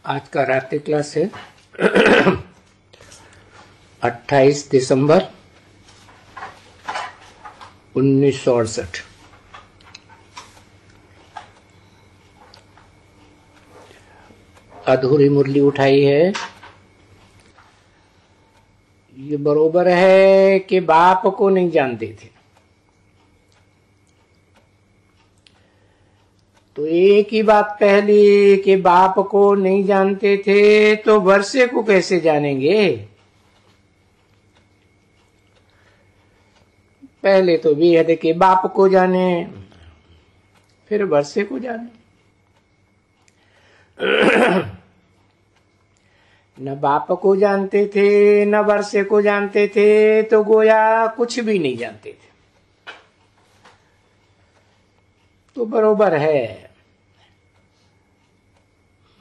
आज का रात्रि क्लास है 28 दिसंबर 1968। अधूरी मुरली उठाई है। ये बरोबर है कि बाप को नहीं जानते थे, तो एक ही बात पहली कि बाप को नहीं जानते थे तो वर्षे को कैसे जानेंगे। पहले तो बेहद के बाप को जाने, फिर वर्षे को जाने। न बाप को जानते थे न वर्षे को जानते थे, तो गोया कुछ भी नहीं जानते थे। तो बरोबर है,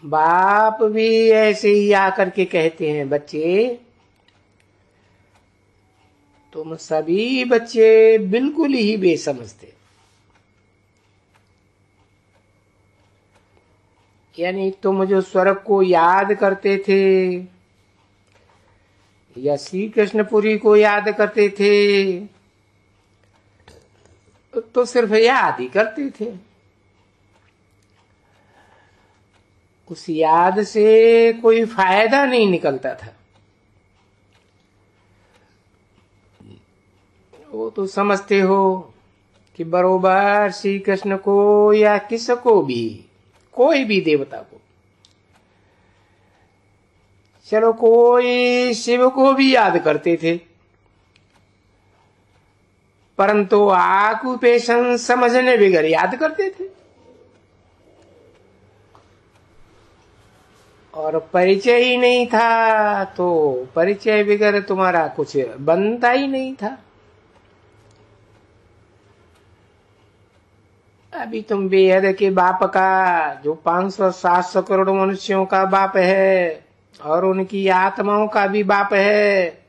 बाप भी ऐसे ही आकर के कहते हैं, बच्चे तुम सभी बच्चे बिल्कुल ही बेसमझ थे। यानी तुम जो स्वर्ग को याद करते थे या श्री कृष्णपुरी को याद करते थे, तो सिर्फ याद ही करते थे। उस याद से कोई फायदा नहीं निकलता था। वो तो समझते हो कि बरोबर श्री कृष्ण को या किसको भी, कोई भी देवता को, चलो कोई शिव को भी याद करते थे, परंतु ऑक्यूपेशन समझने बगैर याद करते थे। और परिचय ही नहीं था, तो परिचय बगैर तुम्हारा कुछ बनता ही नहीं था। अभी तुम बेहद के बाप का, जो 500-700 करोड़ मनुष्यों का बाप है और उनकी आत्माओं का भी बाप है,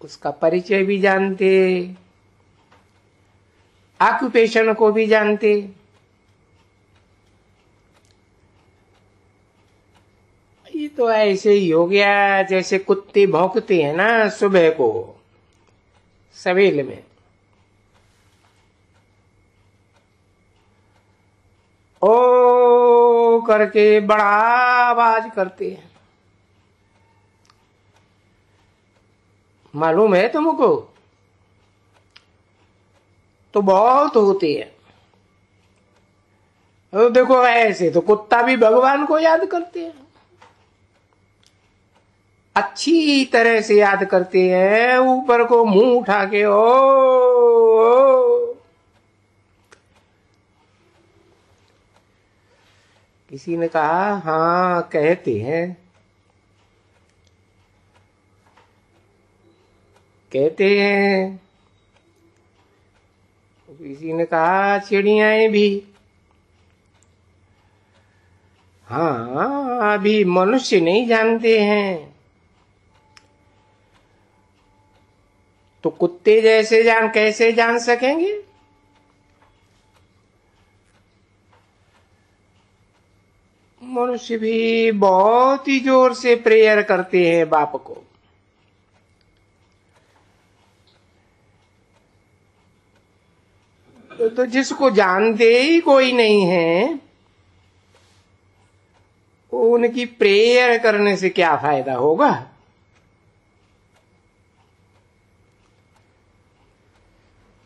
उसका परिचय भी जानते, ऑक्यूपेशन को भी जानते। ये तो ऐसे ही हो गया जैसे कुत्ते भौंकते हैं ना सुबह को सवेल में, ओ करके बड़ा आवाज करते हैं। मालूम है तुमको? तो बहुत होते हैं। तो देखो ऐसे तो कुत्ता भी भगवान को याद करते हैं, अच्छी तरह से याद करते हैं, ऊपर को मुंह उठा के ओ। किसी ने कहा हाँ कहते हैं, कहते हैं। किसी ने कहा चिड़ियाएं भी, हाँ अभी मनुष्य नहीं जानते हैं, तो कुत्ते जैसे कैसे जान सकेंगे। मनुष्य भी बहुत ही जोर से प्रेयर करते हैं बाप को। तो जिसको जानते ही कोई नहीं है, उनकी प्रेयर करने से क्या फायदा होगा।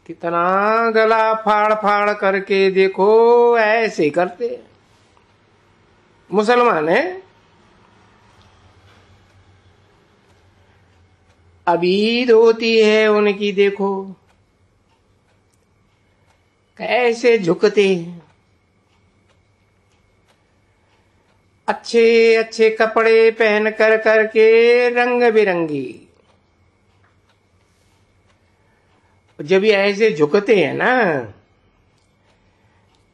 कितना गला फाड़ फाड़ करके देखो, ऐसे करते हैं। मुसलमान है, अबीद होती है उनकी, देखो कैसे झुकते हैं। अच्छे अच्छे कपड़े पहन कर करके रंग बिरंगी, जब ये ऐसे झुकते हैं ना,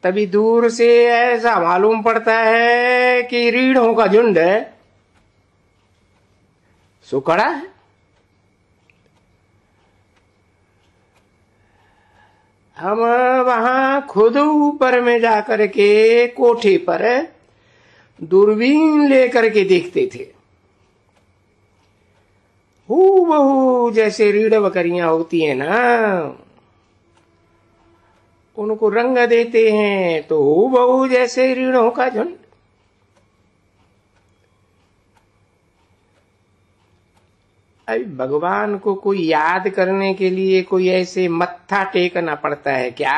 तभी दूर से ऐसा मालूम पड़ता है कि रीढ़ों का झुंड है, सुखड़ा है। हम वहां खुद ऊपर में जाकर के कोठे पर दूरबीन लेकर के देखते थे। हूबहू जैसे रीढ़ बकरियां होती हैं ना, उनको रंग देते हैं तो हूबहू जैसे रीढ़ों का झुंड। अभी भगवान को कोई याद करने के लिए कोई ऐसे मत्था टेकना पड़ता है क्या?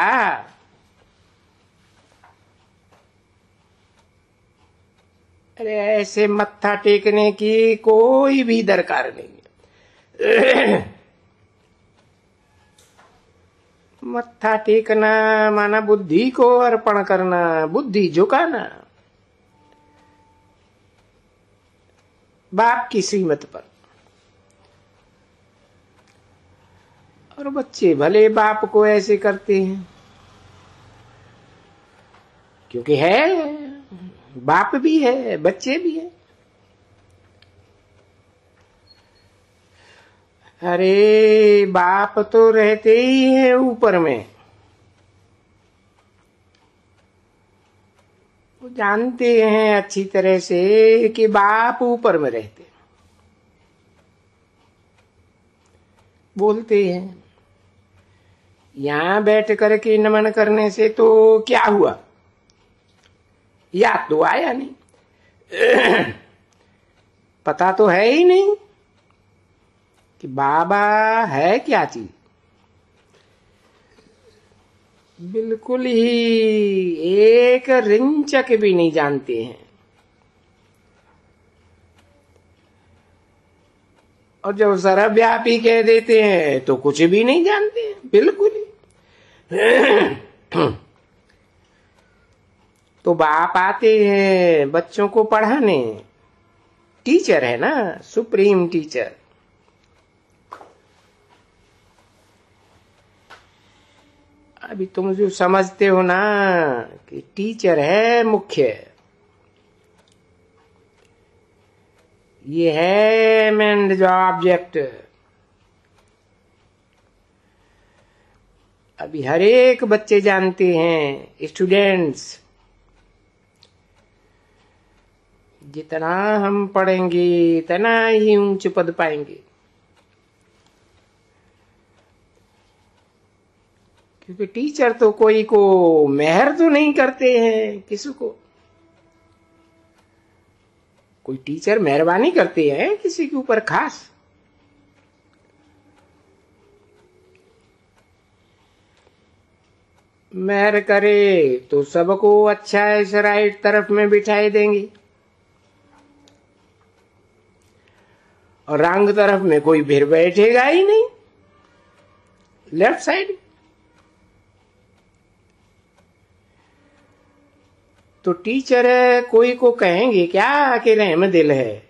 अरे ऐसे मत्था टेकने की कोई भी दरकार नहीं है। मत्था टेकना माना बुद्धि को अर्पण करना, बुद्धि झुकाना बाप की श्रीमत पर। और बच्चे भले बाप को ऐसे करते हैं, क्योंकि है, बाप भी है बच्चे भी है। अरे बाप तो रहते ही है ऊपर में, वो जानते हैं अच्छी तरह से कि बाप ऊपर में रहते, बोलते हैं यहां बैठ करके नमन करने से तो क्या हुआ, याद तो आया नहीं। पता तो है ही नहीं कि बाबा है क्या चीज। बिल्कुल ही एक रिंचक भी नहीं जानते हैं। और जब सर्वव्यापी कह देते हैं तो कुछ भी नहीं जानते हैं, बिल्कुल ही। तो बाप आते हैं बच्चों को पढ़ाने, टीचर है ना, सुप्रीम टीचर। अभी तुम जो समझते हो ना कि टीचर है मुख्य, ये है मेन जो ऑब्जेक्ट। अभी हर एक बच्चे जानते हैं, स्टूडेंट्स, जितना हम पढ़ेंगे इतना ही ऊंच पद पाएंगे। क्योंकि टीचर तो कोई को मेहर तो नहीं करते हैं, किसी को कोई टीचर मेहरबानी करते हैं किसी के ऊपर खास। मेहर करे तो सबको अच्छा इस राइट तरफ में बिठाई देंगे, और रंग तरफ में कोई फिर बैठेगा ही नहीं, लेफ्ट साइड। तो टीचर कोई को कहेंगे क्या कि रहम दिल है?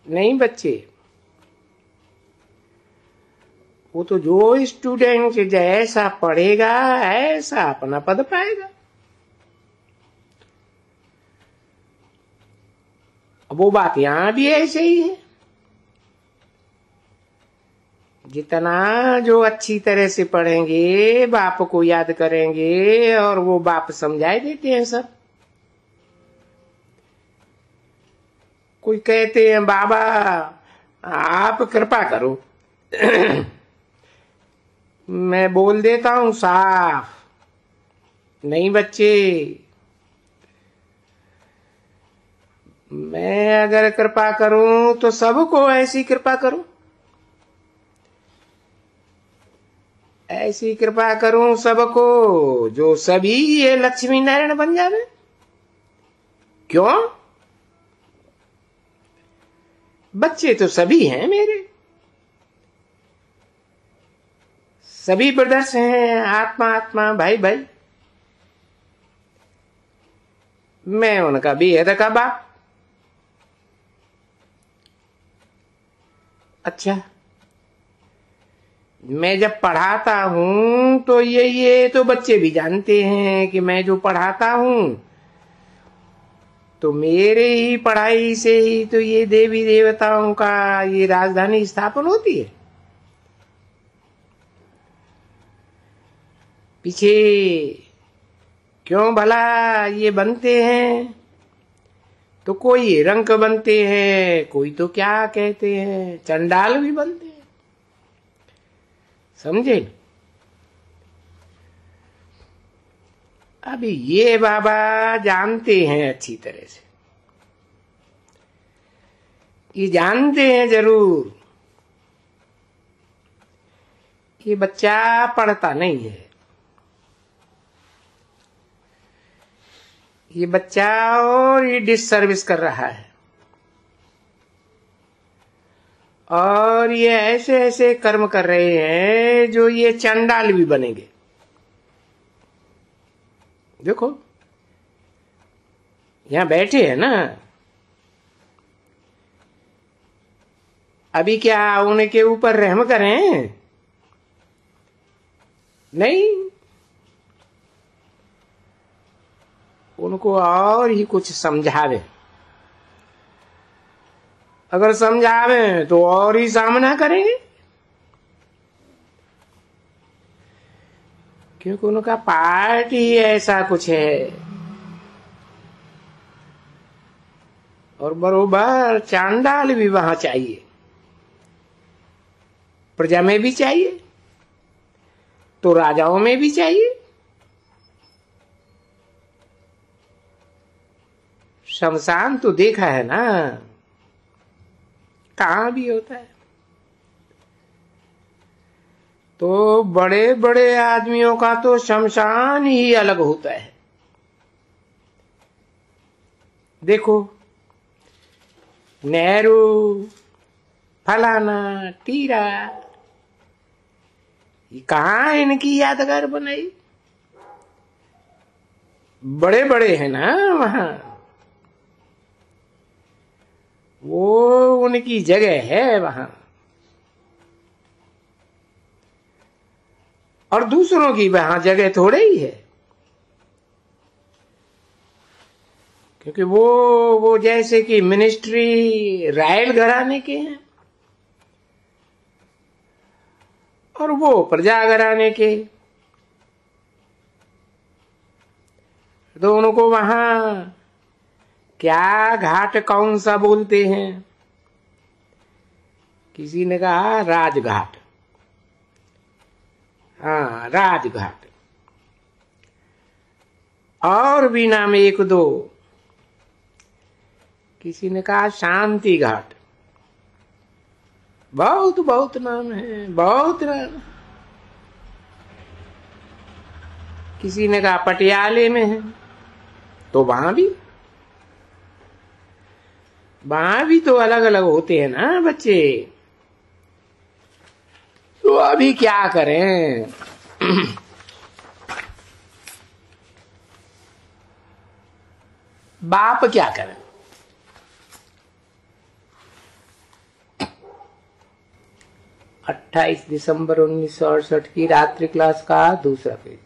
नहीं बच्चे, वो तो जो स्टूडेंट जैसा पढ़ेगा ऐसा अपना पद पाएगा। अब वो बात यहां भी ऐसे ही है। जितना जो अच्छी तरह से पढ़ेंगे, बाप को याद करेंगे, और वो बाप समझाए देते हैं सब। कोई कहते हैं बाबा आप कृपा करो। मैं बोल देता हूं साफ, नहीं बच्चे, मैं अगर कृपा करूं तो सबको ऐसी कृपा करूं, ऐसी कृपा करूं सबको जो सभी ये लक्ष्मी नारायण बन जावे। क्यों? बच्चे तो सभी हैं मेरे, सभी ब्रदर्स हैं, आत्मा आत्मा, भाई भाई। मैं उनका बेहद का बाप। अच्छा, मैं जब पढ़ाता हूं तो ये तो बच्चे भी जानते हैं कि मैं जो पढ़ाता हूं तो मेरे ही पढ़ाई से ही तो ये देवी देवताओं का ये राजधानी स्थापन होती है। पीछे क्यों भला ये बनते हैं? तो कोई रंक बनते हैं, कोई तो क्या कहते हैं, चंडाल भी बनते हैं। समझे? अभी ये बाबा जानते हैं अच्छी तरह से, ये जानते हैं जरूर, ये बच्चा पढ़ता नहीं है, ये बच्चा और ये डिससर्विस कर रहा है, और ये ऐसे ऐसे कर्म कर रहे हैं जो ये चंडाल भी बनेंगे। देखो यहां बैठे हैं ना, अभी क्या उनके ऊपर रहम करें? नहीं, उनको और ही कुछ समझावे। अगर समझावे तो और ही सामना करेंगे, क्योंकि उनका पार्ट ही ऐसा कुछ है। और बरोबर चांडाल भी वहां चाहिए, प्रजा में भी चाहिए, तो राजाओं में भी चाहिए। शमशान तो देखा है ना, कहां भी होता है। तो बड़े बड़े आदमियों का तो शमशान ही अलग होता है। देखो नेहरू, फलाना, टीरा, ये कहां इनकी यादगार बनाई? बड़े बड़े हैं ना वहां, वो उनकी जगह है वहां। और दूसरों की वहां जगह थोड़े ही है, क्योंकि वो जैसे कि मिनिस्ट्री रायल घराने के हैं और वो प्रजा घराने के। दोनों को वहां क्या घाट कौन सा बोलते हैं? किसी ने कहा राजघाट, हाँ राजघाट, और भी नाम एक दो, किसी ने कहा शांति घाट, बहुत बहुत नाम है, बहुत नाम। किसी ने कहा पटियाले में है, तो वहां भी तो अलग अलग होते हैं ना बच्चे। तो अभी क्या करें? बाप क्या करें? अट्ठाईस दिसंबर 1968 की रात्रि क्लास का दूसरा पेज।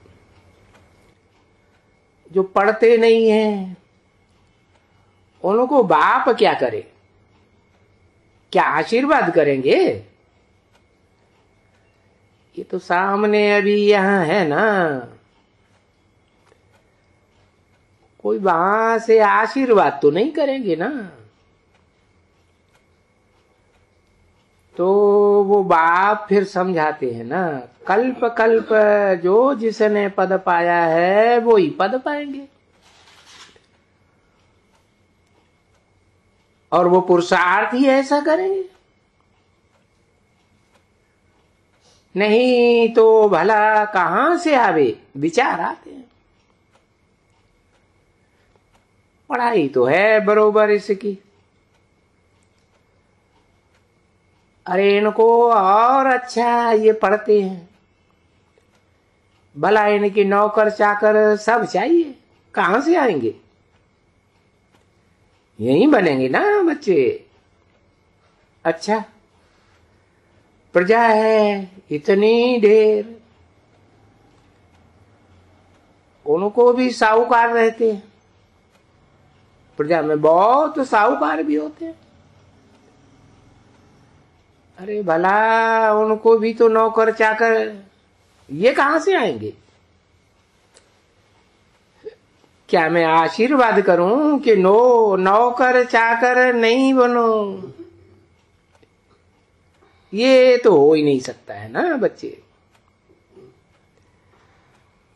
जो पढ़ते नहीं हैं उनको बाप क्या करे? क्या आशीर्वाद करेंगे? ये तो सामने अभी यहां है ना, कोई वहां से आशीर्वाद तो नहीं करेंगे ना। तो वो बाप फिर समझाते हैं ना, कल्प कल्प जो जिसने पद पाया है वो ही पद पाएंगे, और वो पुरुषार्थ ही ऐसा करेंगे। नहीं तो भला कहां से आवे विचार आते हैं। पढ़ाई तो है बरोबर इसकी, अरे इनको और अच्छा ये पढ़ते हैं, भला इनके नौकर चाकर सब चाहिए, कहां से आएंगे? यही बनेंगे ना बच्चे। अच्छा प्रजा है इतनी ढेर, उनको भी साहूकार रहते हैं, प्रजा में बहुत साहूकार भी होते हैं। अरे भला उनको भी तो नौकर चाकर, ये कहां से आएंगे? क्या मैं आशीर्वाद करूं कि नौकर चाकर नहीं बनो? ये तो हो ही नहीं सकता है ना बच्चे।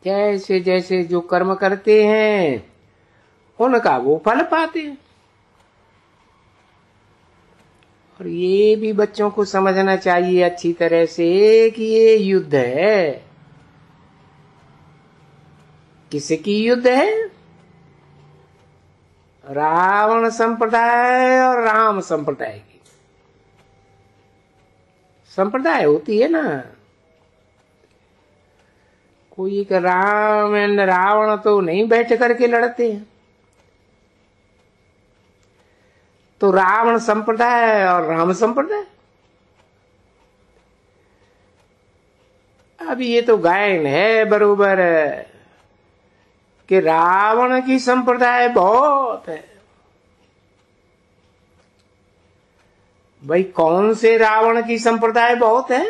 जैसे जैसे जो कर्म करते हैं उनका वो फल पाते हैं। और ये भी बच्चों को समझना चाहिए अच्छी तरह से कि ये युद्ध है। किसकी युद्ध है? रावण संप्रदाय और राम संप्रदाय की। संप्रदाय होती है ना, कोई एक राम एंड रावण तो नहीं बैठ करके लड़ते हैं। तो रावण संप्रदाय और राम संप्रदाय। अब ये तो गायन है बरोबर कि रावण की संप्रदाय बहुत है। भाई कौन से रावण की संप्रदाय बहुत है?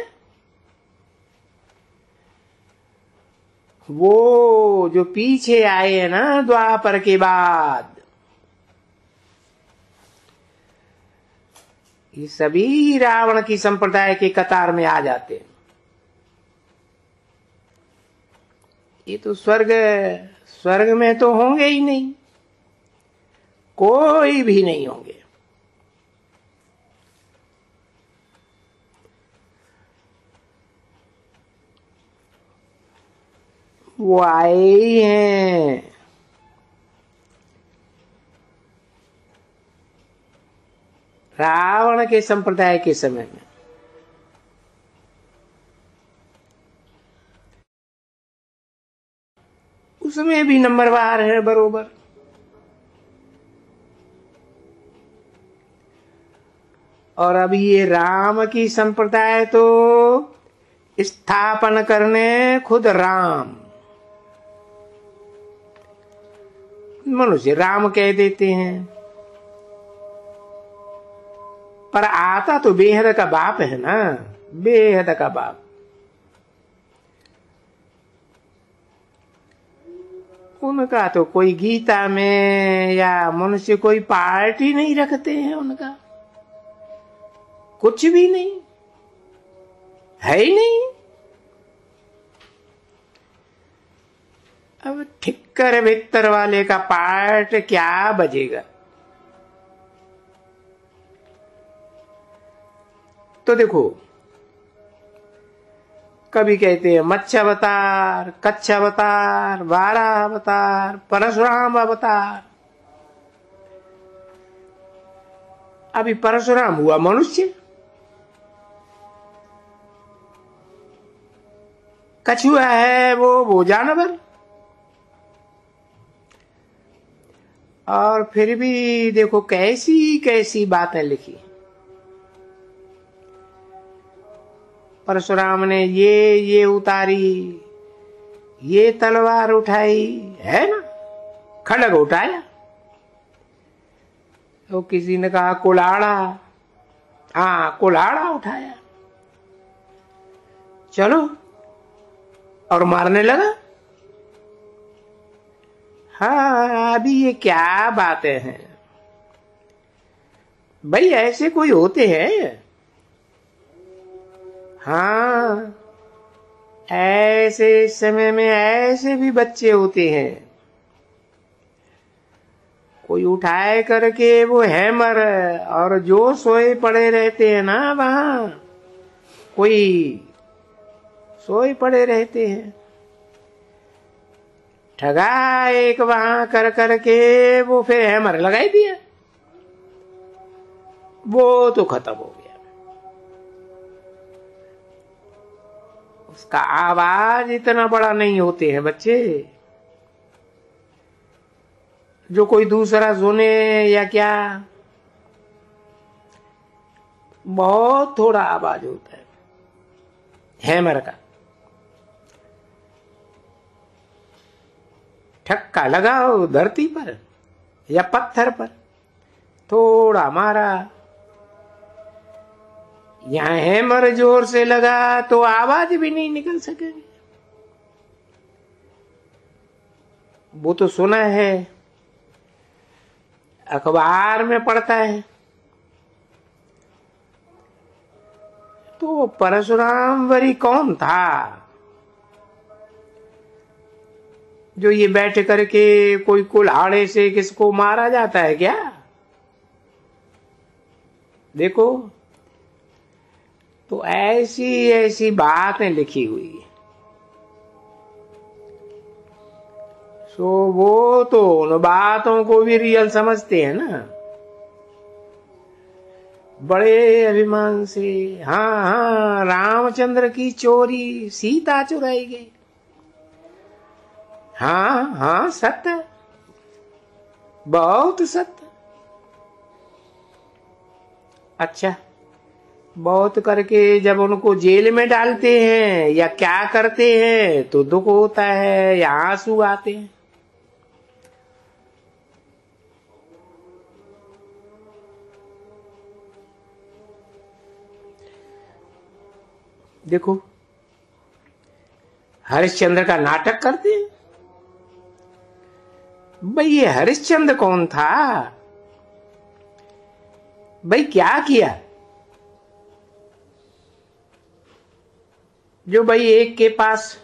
वो जो पीछे आए हैं ना द्वापर के बाद, ये सभी रावण की संप्रदाय के कतार में आ जाते हैं। ये तो स्वर्ग में तो होंगे ही नहीं, कोई भी नहीं होंगे। वो आए ही हैं। रावण के संप्रदाय के समय में उसमें भी नंबरवार है बरोबर। और अब ये राम की संप्रदाय तो स्थापन करने खुद राम, मनुष्य राम कह देते हैं, पर आता तो बेहद का बाप है ना, बेहद का बाप। उनका तो कोई गीता में या मनुष्य कोई पार्ट ही नहीं रखते हैं, उनका कुछ भी नहीं है ही नहीं। अब ठिक्कर वित्तर वाले का पार्ट क्या बजेगा? तो देखो, कभी कहते हैं मत्स्य अवतार, कच्छ अवतार, वाराह अवतार, परशुराम अवतार। अभी परशुराम हुआ मनुष्य, कछुआ है वो जानवर। और फिर भी देखो कैसी कैसी बातें लिखी। परशुराम ने ये उतारी, ये तलवार उठाई, है ना, खड़ग उठाया। तो किसी ने कहा कुल्हाड़ा, हाँ कुल्हाड़ा उठाया, चलो, और मारने लगा। हाँ अभी ये क्या बातें हैं भाई, ऐसे कोई होते हैं? हाँ ऐसे समय में ऐसे भी बच्चे होते हैं। कोई उठाए करके वो हैमर, और जो सोए पड़े रहते हैं ना वहां, कोई सोए पड़े रहते हैं। ठगा एक वहां कर करके वो फिर हैमर लगाई दिया, वो तो खत्म हो गया। उसका आवाज इतना बड़ा नहीं होते हैं बच्चे, जो कोई दूसरा सुने या क्या, बहुत थोड़ा आवाज होता है हैमर का। ठक्का लगाओ धरती पर या पत्थर पर, थोड़ा मारा, यहां हैमर जोर से लगा तो आवाज भी नहीं निकल सकेगी। वो तो सुना है, अखबार में पढ़ता है। तो परशुराम वरी कौन था जो ये बैठ करके कोई कुल्हाड़े से किसको मारा जाता है क्या? देखो, तो ऐसी ऐसी बातें लिखी हुई है। सो वो तो उन बातों को भी रियल समझते हैं ना, बड़े अभिमान से। हाँ हाँ, रामचंद्र की चोरी सीता चुराई गई। हाँ हाँ, सत्य, बहुत सत्य। अच्छा, बहुत करके जब उनको जेल में डालते हैं या क्या करते हैं तो दुख होता है या आंसू आते हैं। देखो, हरिश्चंद्र का नाटक करते हैं। भाई ये हरिश्चंद्र कौन था? भाई क्या किया जो भाई एक के पास,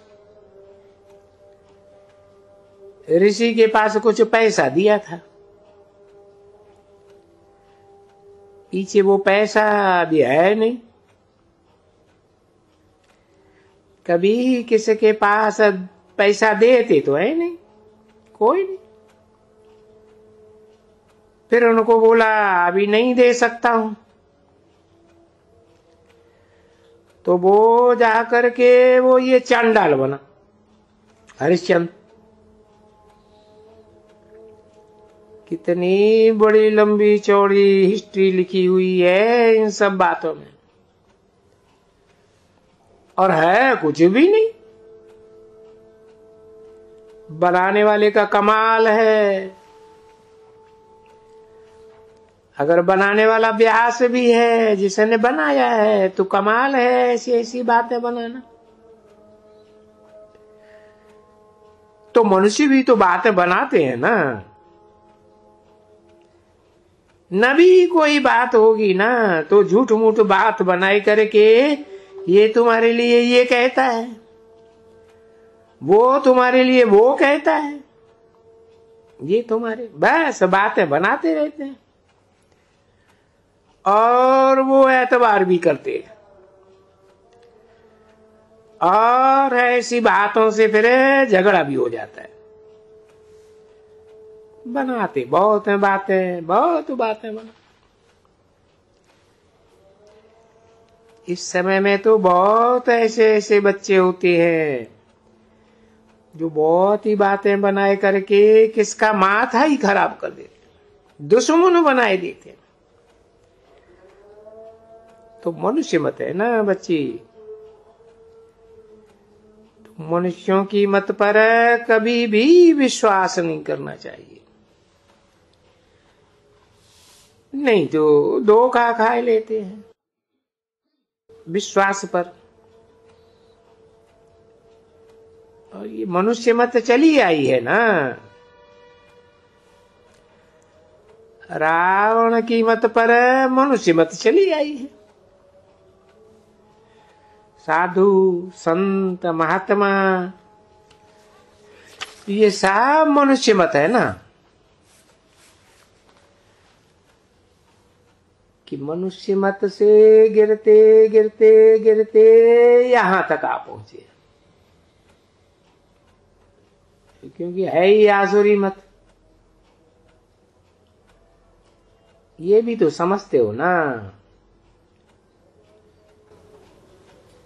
ऋषि के पास कुछ पैसा दिया था, पीछे वो पैसा भी है नहीं। कभी किसी के पास पैसा देते तो है नहीं, कोई नहीं। फिर उनको बोला अभी नहीं दे सकता हूं, तो वो जा करके वो ये चांडाल बना हरिश्चंद्र। कितनी बड़ी लंबी चौड़ी हिस्ट्री लिखी हुई है इन सब बातों में, और है कुछ भी नहीं। बनाने वाले का कमाल है। अगर बनाने वाला व्यास भी है जिसने बनाया है तो कमाल है ऐसी ऐसी बातें बनाना। तो मनुष्य भी तो बातें बनाते हैं ना, न भी कोई बात होगी ना तो झूठ मूठ बात बनाई करके ये तुम्हारे लिए ये कहता है, वो तुम्हारे लिए वो कहता है, ये तुम्हारे बस बातें बनाते रहते हैं और वो एतबार भी करते हैं। और ऐसी बातों से फिर झगड़ा भी हो जाता है। बनाते बहुत हैं बातें, बहुत बातें बना। इस समय में तो बहुत ऐसे ऐसे बच्चे होते हैं जो बहुत ही बातें बनाए करके किसका माथा ही खराब कर देते, दुश्मन बनाए देते। तो मनुष्य मत है ना बच्ची, तो मनुष्यों की मत पर कभी भी विश्वास नहीं करना चाहिए, नहीं तो धोखा खा लेते हैं विश्वास पर। और ये मनुष्य मत चली आई है ना, रावण की मत पर मनुष्य मत चली आई है। साधु संत महात्मा ये सब मनुष्य मत है ना, कि मनुष्य मत से गिरते गिरते गिरते यहां तक आ पहुंचे, क्योंकि है ही आसुरी मत। ये भी तो समझते हो ना।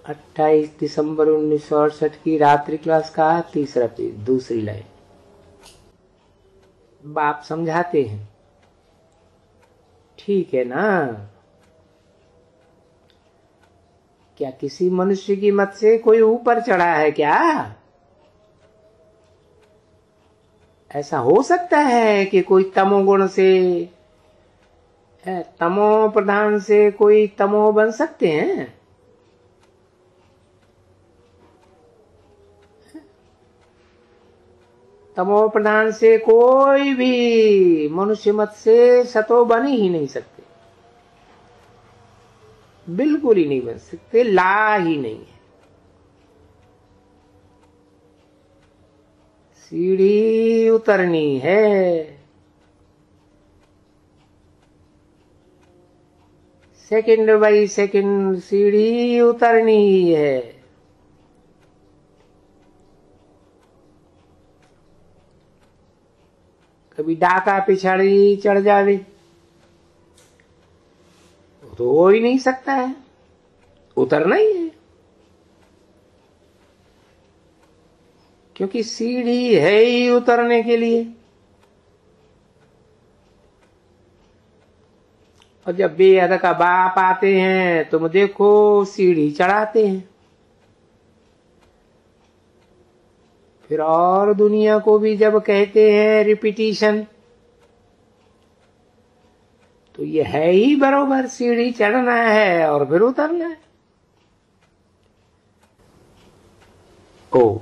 28 दिसंबर 1968 की रात्रि क्लास का तीसरा पेज, दूसरी लाइन। बाप समझाते हैं, ठीक है ना, क्या किसी मनुष्य की मत से कोई ऊपर चढ़ा है क्या? ऐसा हो सकता है कि कोई तमोगुण से, तमो प्रधान से कोई तमो बन सकते हैं? तमो प्रधान से कोई भी मनुष्य मत से सतो बन ही नहीं सकते, बिल्कुल ही नहीं बन सकते, ला ही नहीं है। सीढ़ी उतरनी है, सेकंड बाई सेकंड सीढ़ी उतरनी ही है। कभी डाका पिछाड़ी चढ़ जावे तो हो ही नहीं सकता है, उतरना ही है, क्योंकि सीढ़ी है ही उतरने के लिए। और जब बेहद का बाप आते हैं तुम देखो सीढ़ी चढ़ाते हैं, फिर और दुनिया को भी जब कहते हैं रिपीटिशन, तो ये है ही बरोबर, सीढ़ी चढ़ना है और फिर उतरना है। ओम।